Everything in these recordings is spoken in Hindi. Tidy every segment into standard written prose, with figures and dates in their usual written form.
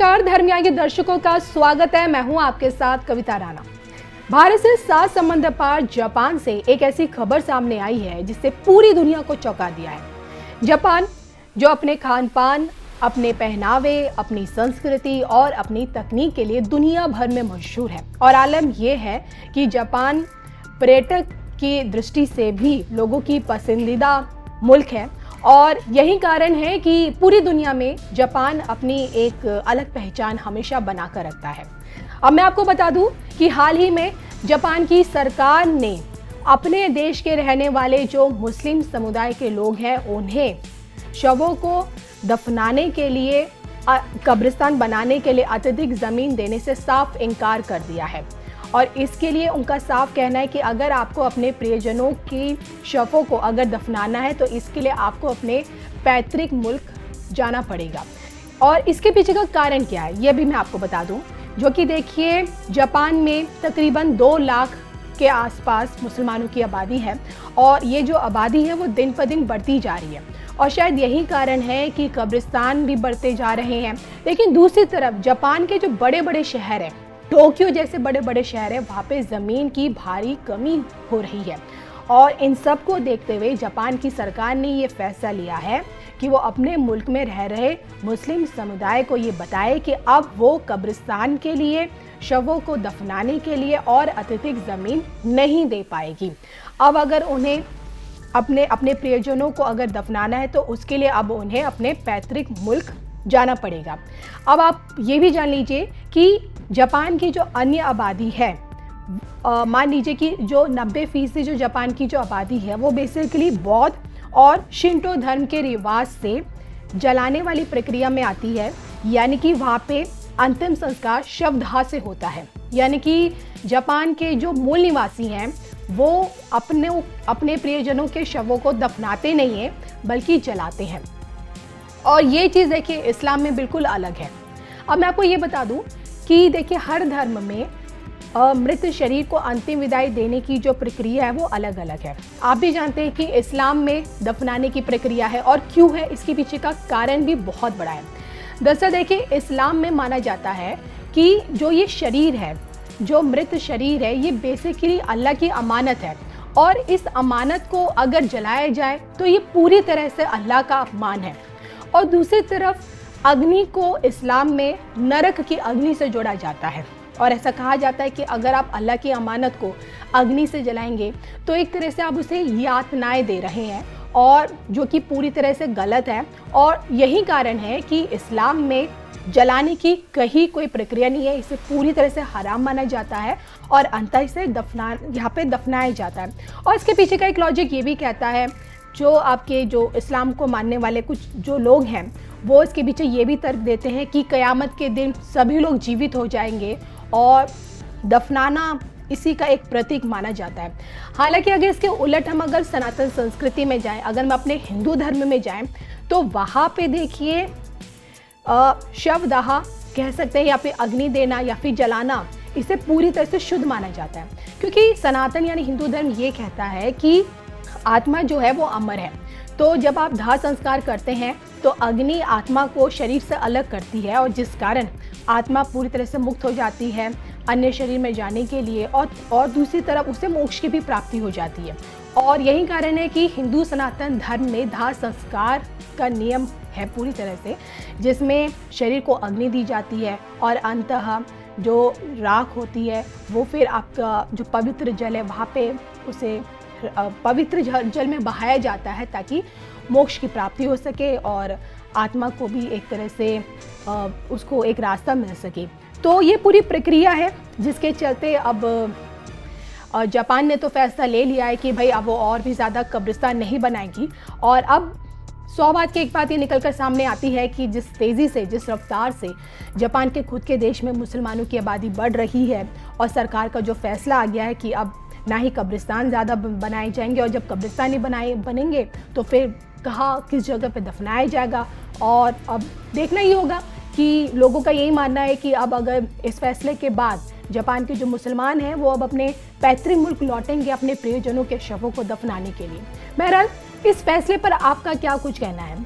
नमस्कार धर्मयान के दर्शकों का स्वागत है। मैं हूं आपके साथ कविता राणा। भारत से 7 समंदर पार जापान से एक ऐसी खबर सामने आई है जिससे पूरी दुनिया को चौंका दिया है। जापान जो अपने खान पान, अपने पहनावे, अपनी संस्कृति और अपनी तकनीक के लिए दुनिया भर में मशहूर है और आलम यह है कि जापान पर्यटक की दृष्टि से भी लोगों की पसंदीदा मुल्क है और यही कारण है कि पूरी दुनिया में जापान अपनी एक अलग पहचान हमेशा बनाकर रखता है। अब मैं आपको बता दूं कि हाल ही में जापान की सरकार ने अपने देश के रहने वाले जो मुस्लिम समुदाय के लोग हैं उन्हें शवों को दफनाने के लिए कब्रिस्तान बनाने के लिए अत्यधिक ज़मीन देने से साफ इनकार कर दिया है और इसके लिए उनका साफ कहना है कि अगर आपको अपने प्रियजनों की शवों को अगर दफनाना है तो इसके लिए आपको अपने पैतृक मुल्क जाना पड़ेगा। और इसके पीछे का कारण क्या है ये भी मैं आपको बता दूं, जो कि देखिए जापान में तकरीबन 2 लाख के आसपास मुसलमानों की आबादी है और ये जो आबादी है वो दिन पर दिन बढ़ती जा रही है और शायद यही कारण है कि कब्रिस्तान भी बढ़ते जा रहे हैं। लेकिन दूसरी तरफ जापान के जो बड़े बड़े शहर हैं, टोक्यो जैसे बड़े बड़े शहर हैं, वहाँ पे ज़मीन की भारी कमी हो रही है और इन सब को देखते हुए जापान की सरकार ने ये फैसला लिया है कि वो अपने मुल्क में रह रहे मुस्लिम समुदाय को ये बताए कि अब वो कब्रिस्तान के लिए, शवों को दफनाने के लिए और अत्यधिक ज़मीन नहीं दे पाएगी। अब अगर उन्हें अपने प्रियजनों को अगर दफनाना है तो उसके लिए अब उन्हें अपने पैतृक मुल्क जाना पड़ेगा। अब आप ये भी जान लीजिए कि जापान की जो अन्य आबादी है, मान लीजिए कि जो 90% जो जापान की जो आबादी है वो बेसिकली बौद्ध और शिंटो धर्म के रिवाज से जलाने वाली प्रक्रिया में आती है, यानी कि वहाँ पे अंतिम संस्कार शवदाह से होता है। यानी कि जापान के जो मूल निवासी हैं वो अपने प्रियजनों के शवों को दफनाते नहीं हैं बल्कि जलाते हैं और ये चीज़ देखिए इस्लाम में बिल्कुल अलग है। अब मैं आपको ये बता दूं कि देखिए हर धर्म में मृत शरीर को अंतिम विदाई देने की जो प्रक्रिया है वो अलग अलग है। आप भी जानते हैं कि इस्लाम में दफनाने की प्रक्रिया है और क्यों है, इसके पीछे का कारण भी बहुत बड़ा है। दरअसल देखिए इस्लाम में माना जाता है कि जो ये शरीर है, जो मृत शरीर है, ये बेसिकली अल्लाह की अमानत है और इस अमानत को अगर जलाया जाए तो ये पूरी तरह से अल्लाह का अपमान है। और दूसरी तरफ अग्नि को इस्लाम में नरक की अग्नि से जोड़ा जाता है और ऐसा कहा जाता है कि अगर आप अल्लाह की अमानत को अग्नि से जलाएंगे तो एक तरह से आप उसे यातनाएं दे रहे हैं और जो कि पूरी तरह से गलत है। और यही कारण है कि इस्लाम में जलाने की कहीं कोई प्रक्रिया नहीं है, इसे पूरी तरह से हराम माना जाता है और अंततः इसे यहाँ पे दफनाया जाता है। और इसके पीछे का एक लॉजिक ये भी कहता है, जो आपके जो इस्लाम को मानने वाले कुछ जो लोग हैं वो इसके पीछे ये भी तर्क देते हैं कि क़यामत के दिन सभी लोग जीवित हो जाएंगे और दफनाना इसी का एक प्रतीक माना जाता है। हालांकि अगर इसके उलट हम अगर सनातन संस्कृति में जाएं, अगर हम अपने हिंदू धर्म में जाएं तो वहाँ पे देखिए शवदाह कह सकते हैं या फिर अग्नि देना या फिर जलाना, इसे पूरी तरह से शुद्ध माना जाता है क्योंकि सनातन यानी हिंदू धर्म ये कहता है कि आत्मा जो है वो अमर है। तो जब आप दाह संस्कार करते हैं तो अग्नि आत्मा को शरीर से अलग करती है और जिस कारण आत्मा पूरी तरह से मुक्त हो जाती है अन्य शरीर में जाने के लिए और दूसरी तरफ उसे मोक्ष की भी प्राप्ति हो जाती है। और यही कारण है कि हिंदू सनातन धर्म में दाह संस्कार का नियम है पूरी तरह से, जिसमें शरीर को अग्नि दी जाती है और अंततः जो राख होती है वो फिर आपका जो पवित्र जल है वहाँ पे उसे पवित्र जल में बहाया जाता है ताकि मोक्ष की प्राप्ति हो सके और आत्मा को भी एक तरह से उसको एक रास्ता मिल सके। तो ये पूरी प्रक्रिया है जिसके चलते अब जापान ने तो फैसला ले लिया है कि भाई अब वो और भी ज़्यादा कब्रिस्तान नहीं बनाएगी। और अब 100 बात की एक बात ये निकल कर सामने आती है कि जिस तेज़ी से, जिस रफ्तार से जापान के खुद के देश में मुसलमानों की आबादी बढ़ रही है और सरकार का जो फैसला आ गया है कि अब ना ही कब्रिस्तान ज़्यादा बनाए जाएंगे और जब कब्रिस्तान ही बनेंगे तो फिर कहाँ किस जगह पे दफनाया जाएगा। और अब देखना ही होगा कि लोगों का यही मानना है कि अब अगर इस फैसले के बाद जापान के जो मुसलमान हैं वो अब अपने पैतृक मुल्क लौटेंगे अपने प्रियजनों के शवों को दफनाने के लिए। बहरहाल इस फैसले पर आपका क्या कुछ कहना है?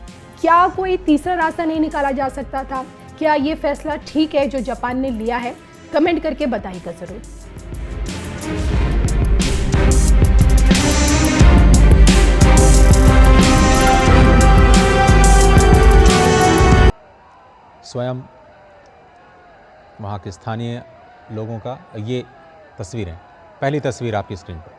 क्या कोई तीसरा रास्ता नहीं निकाला जा सकता था? क्या ये फैसला ठीक है जो जापान ने लिया है? कमेंट करके बताइएगा जरूर। स्वयं वहाँ के स्थानीय लोगों का ये तस्वीर है। पहली तस्वीर आपकी स्क्रीन पर।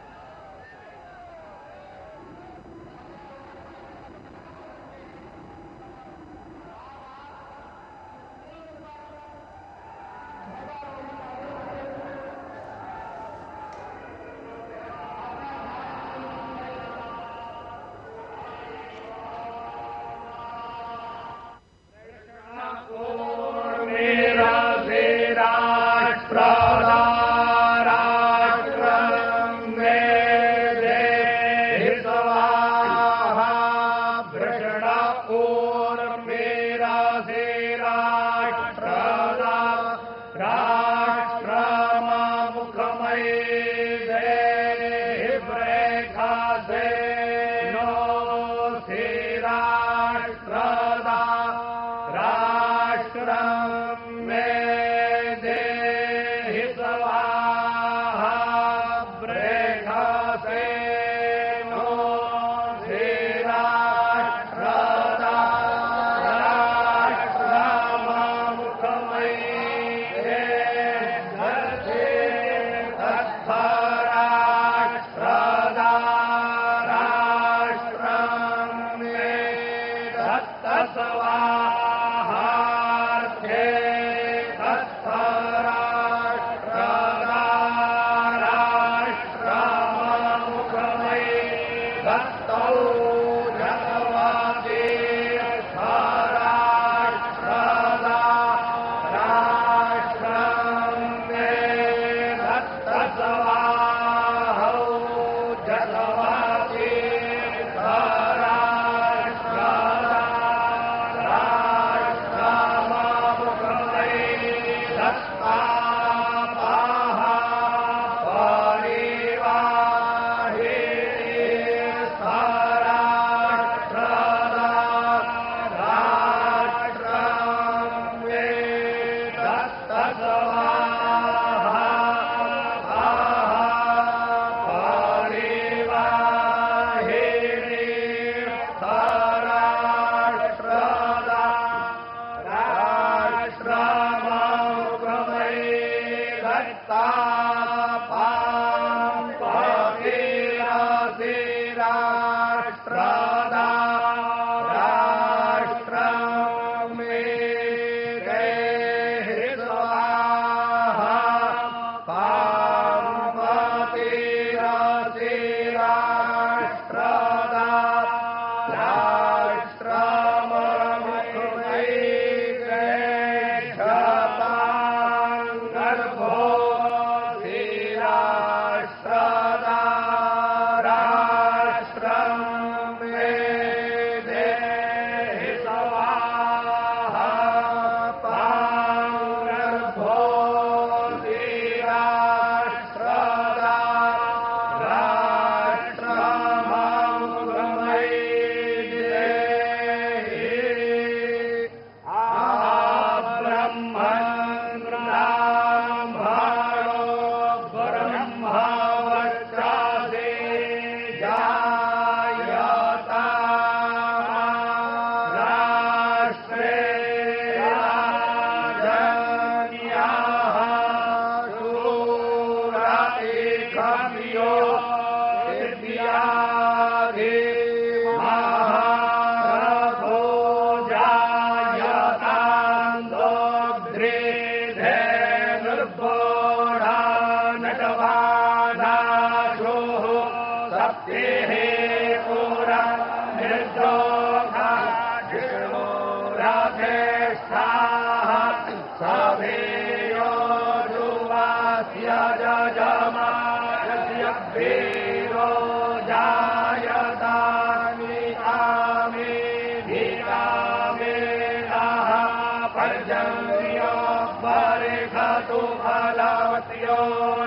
फलवत्यो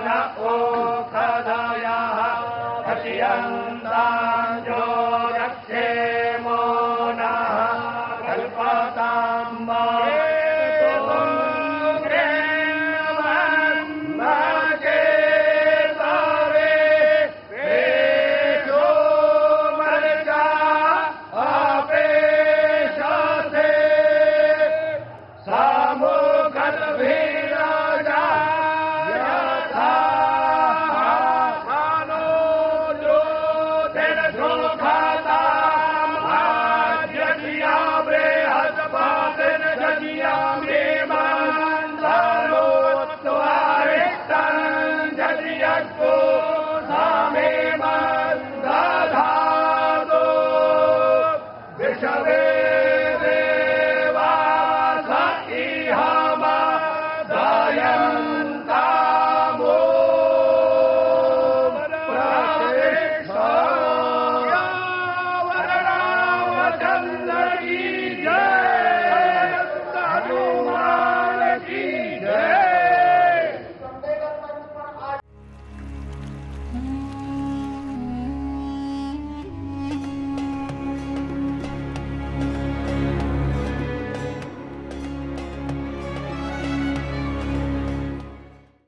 न ओखदयः पश्यन्ता